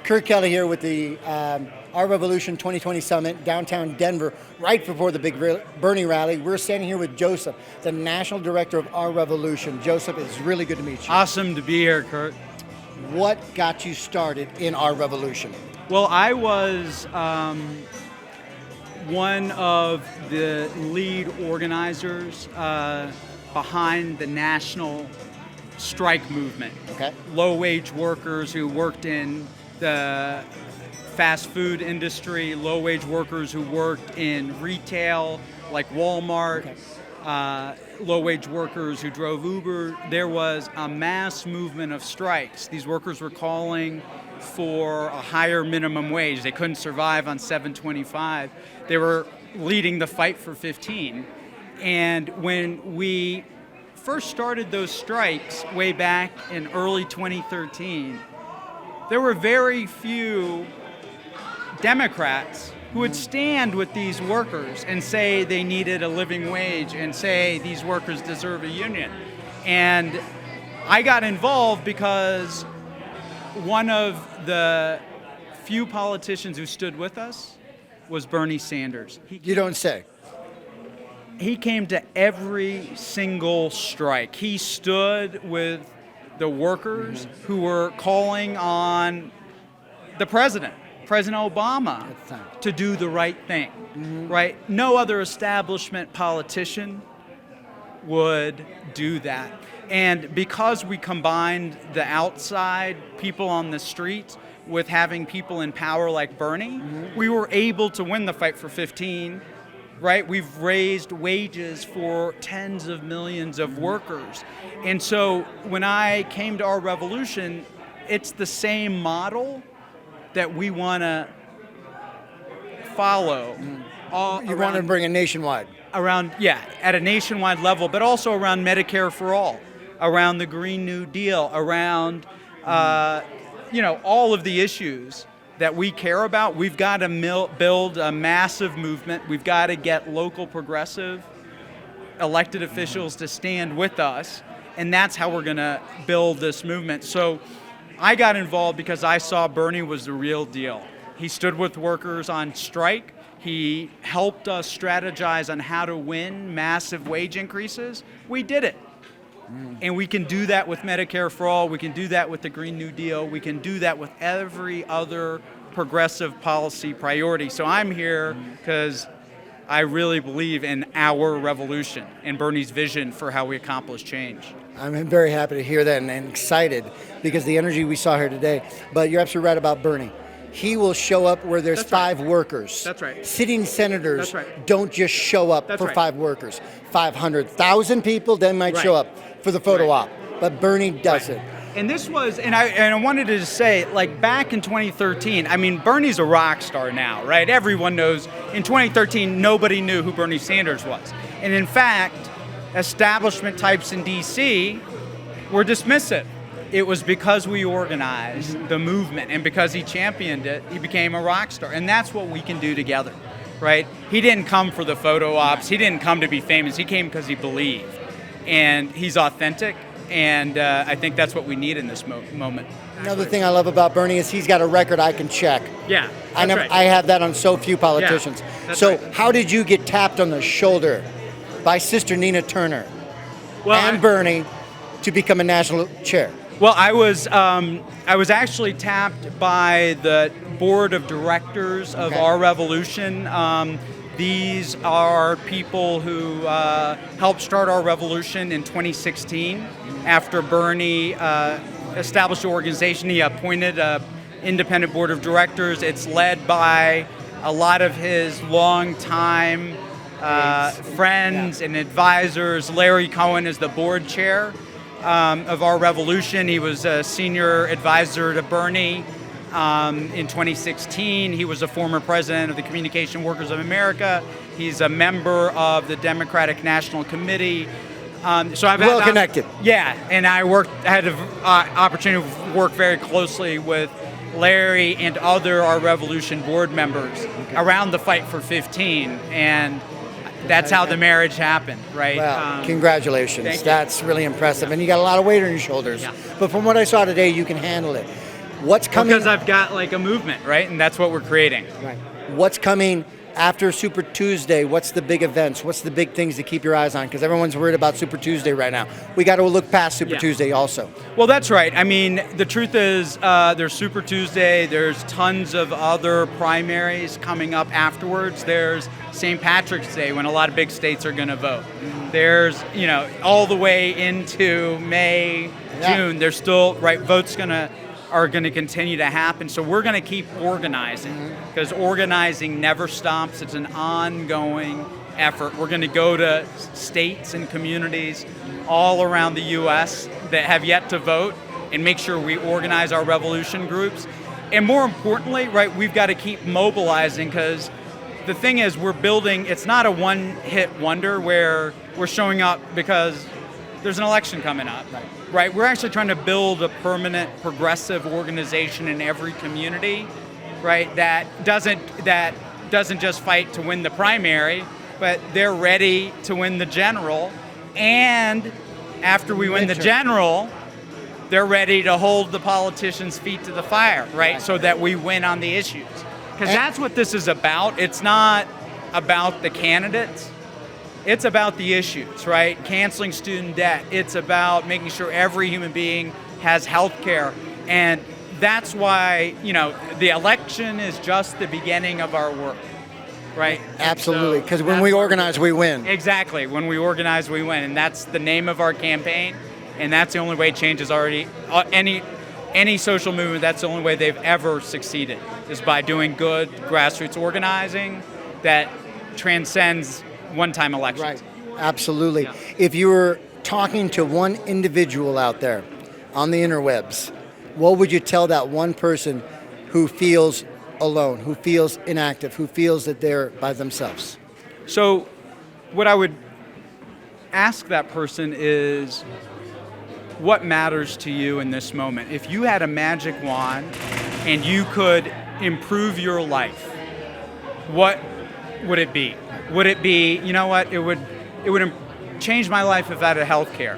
Kurt Kelly here with the Our Revolution 2020 Summit, downtown Denver, right before the big Bernie rally. We're standing here with Joseph, the National Director of Our Revolution. Joseph, it's really good to meet you. Awesome to be here, Kurt. What got you started in Our Revolution? Well, I was one of the lead organizers behind the national strike movement. Okay. Low-wage workers who worked in the fast food industry, low-wage workers who worked in retail, like Walmart, low-wage workers who drove Uber. There was a mass movement of strikes. These workers were calling for a higher minimum wage. They couldn't survive on $7.25. They were leading the fight for 15. And when we first started those strikes way back in early 2013, there were very few Democrats who would stand with these workers and say they needed a living wage and say these workers deserve a union. And I got involved because one of the few politicians who stood with us was Bernie Sanders. You don't say. He came to every single strike. He stood with the workers who were calling on the President Obama, to do the right thing, right? No other establishment politician would do that. And because we combined the outside people on the street with having people in power like Bernie, we were able to win the fight for 15. Right? We've raised wages for tens of millions of workers. And so when I came to Our Revolution, it's the same model that we want to follow. You want to bring it nationwide? At a nationwide level, but also around Medicare for all, around the Green New Deal, around all of the issues that we care about. We've got to build a massive movement. We've got to get local progressive elected officials to stand with us, and that's how we're going to build this movement. So I got involved because I saw Bernie was the real deal. He stood with workers on strike. He helped us strategize on how to win massive wage increases. We did it. And we can do that with Medicare for all. We can do that with the Green New Deal. We can do that with every other progressive policy priority. So I'm here because I really believe in our revolution and Bernie's vision for how we accomplish change. I'm very happy to hear that and excited because the energy we saw here today. But you're absolutely right about Bernie. He will show up where there's five workers. That's right. Sitting senators don't just show up for five workers. 500,000 people then might show up for the photo op, but Bernie doesn't. And this was, and I wanted to just say, like back in 2013, I mean, Bernie's a rock star now, right? Everyone knows. In 2013, nobody knew who Bernie Sanders was. And in fact, establishment types in DC were dismissive. It was because we organized the movement and because he championed it, he became a rock star. And that's what we can do together, right? He didn't come for the photo ops. He didn't come to be famous. He came because he believed. And he's authentic. And I think that's what we need in this moment. Another thing I love about Bernie is he's got a record I can check. Yeah, I have that on so few politicians. Yeah, how did you get tapped on the shoulder by Sister Nina Turner and Bernie to become a national chair? Well, I was actually tapped by the board of directors of Our Revolution. These are people who helped start Our Revolution in 2016. After Bernie established the organization, he appointed an independent board of directors. It's led by a lot of his longtime friends and advisors. Larry Cohen is the board chair of Our Revolution. He was a senior advisor to Bernie. In 2016, he was a former president of the Communication Workers of America. He's a member of the Democratic National Committee. So I've well connected. Yeah, and I had an opportunity to work very closely with Larry and other Our Revolution board members around the fight for 15, and that's how the marriage happened, right? Well, congratulations. Thank you. That's really impressive, and you got a lot of weight on your shoulders. Yeah. But from what I saw today, you can handle it. What's coming? Because I've got like a movement, right? And that's what we're creating. Right. What's coming after Super Tuesday? What's the big events? What's the big things to keep your eyes on? Because everyone's worried about Super Tuesday right now. We got to look past Super Tuesday also. Well, that's right. I mean, the truth is there's Super Tuesday. There's tons of other primaries coming up afterwards. There's St. Patrick's Day when a lot of big states are going to vote. There's, all the way into May, June. There's still, votes are going to continue to happen. So we're going to keep organizing because organizing never stops. It's an ongoing effort. We're going to go to states and communities all around the U.S. that have yet to vote and make sure we organize our revolution groups. And more importantly, we've got to keep mobilizing because the thing is we're building, it's not a one-hit wonder where we're showing up because there's an election coming up. Right, we're actually trying to build a permanent, progressive organization in every community, right? That doesn't just fight to win the primary, but they're ready to win the general. And after we win the general, they're ready to hold the politicians' feet to the fire, right? So that we win on the issues. Because that's what this is about. It's not about the candidates. It's about the issues, right? Canceling student debt. It's about making sure every human being has health care. And that's why, the election is just the beginning of our work, right? Absolutely, because when we organize, we win. Exactly, when we organize, we win. And that's the name of our campaign. And that's the only way change is already, any social movement, that's the only way they've ever succeeded, is by doing good grassroots organizing that transcends one-time elections. Right, absolutely. Yeah. If you were talking to one individual out there on the interwebs, what would you tell that one person who feels alone, who feels inactive, who feels that they're by themselves? So what I would ask that person is, what matters to you in this moment? If you had a magic wand and you could improve your life, what would it be? Would it be, it would change my life if I had health care.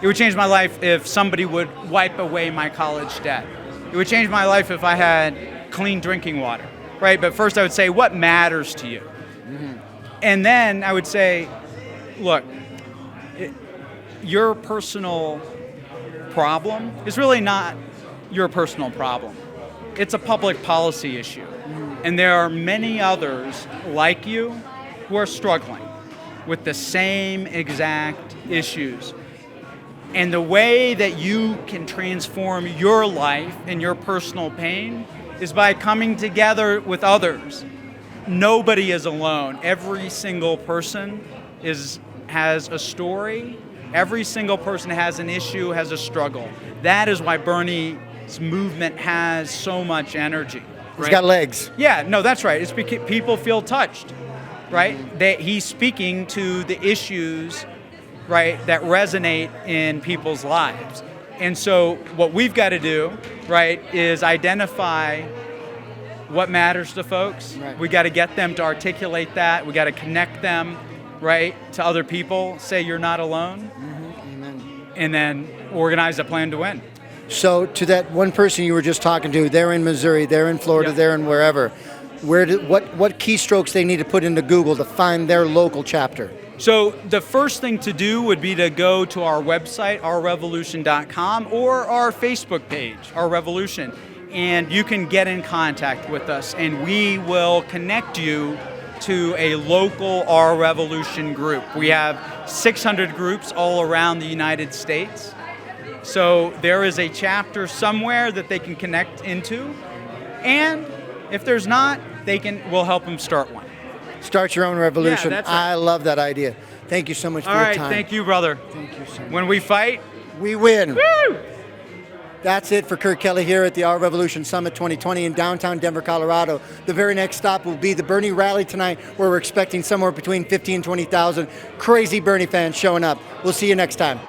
It would change my life if somebody would wipe away my college debt. It would change my life if I had clean drinking water, right? But first I would say, what matters to you? And then I would say, look, your personal problem is really not your personal problem. It's a public policy issue. And there are many others like you who are struggling with the same exact issues. And the way that you can transform your life and your personal pain is by coming together with others. Nobody is alone. Every single person has a story. Every single person has an issue, has a struggle. That is why Bernie's movement has so much energy. Right? He's got legs. Yeah, no, that's right. It's because people feel touched, right? That he's speaking to the issues, right, that resonate in people's lives. And so what we've got to do, right, is identify what matters to folks. Right. We got to get them to articulate that. We got to connect them, right, to other people. Say you're not alone. Amen. And then organize a plan to win. So to that one person you were just talking to, they're in Missouri, they're in Florida, they're in wherever. What keystrokes they need to put into Google to find their local chapter? So the first thing to do would be to go to our website, ourrevolution.com, or our Facebook page, Our Revolution, and you can get in contact with us, and we will connect you to a local Our Revolution group. We have 600 groups all around the United States. So there is a chapter somewhere that they can connect into, and if there's not, we'll help them start one. Start your own revolution. Yeah, that's right. I love that idea. Thank you so much for your time. All right, thank you, brother. Thank you so much. When we fight, we win. Woo! That's it for Kurt Kelly here at the Our Revolution Summit 2020 in downtown Denver, Colorado. The very next stop will be the Bernie rally tonight, where we're expecting somewhere between 15,000 and 20,000 crazy Bernie fans showing up. We'll see you next time.